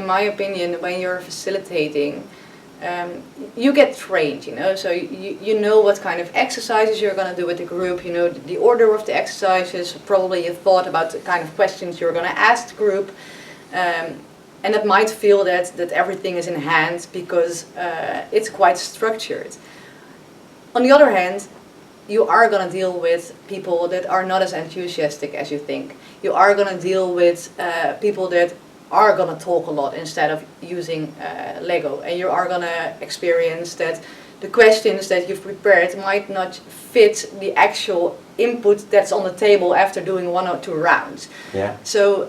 my opinion, when you're facilitating, you get trained, so you know what kind of exercises you're going to do with the group, the order of the exercises, probably you thought about the kind of questions you're going to ask the group, and it might feel that everything is in hand because it's quite structured. On the other hand, you are going to deal with people that are not as enthusiastic as you think. You are going to deal with people that are going to talk a lot instead of using Lego, and you are going to experience that the questions that you've prepared might not fit the actual input that's on the table after doing 1 or 2 rounds. Yeah. So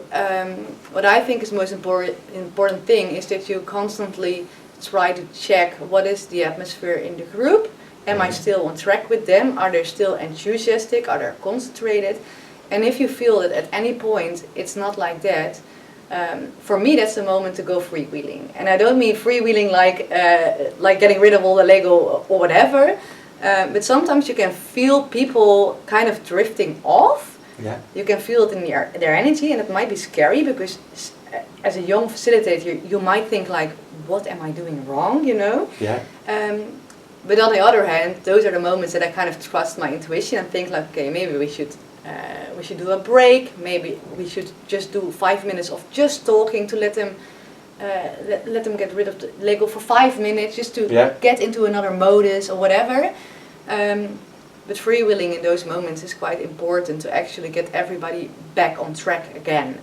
what I think is the most important thing is that you constantly try to check what is the atmosphere in the group. Am I still on track with them? Are they still enthusiastic? Are they concentrated? And if you feel that at any point it's not like that, for me that's the moment to go freewheeling. And I don't mean freewheeling like getting rid of all the Lego or whatever, but sometimes you can feel people kind of drifting off. Yeah. You can feel it in their energy, and it might be scary because as a young facilitator you might think like, what am I doing wrong, Yeah. But on the other hand, those are the moments that I kind of trust my intuition and think like, okay, maybe we should do a break. Maybe we should just do 5 minutes of just talking to let them get rid of the Lego for 5 minutes, just to get into another modus or whatever. But freewheeling in those moments is quite important to actually get everybody back on track again.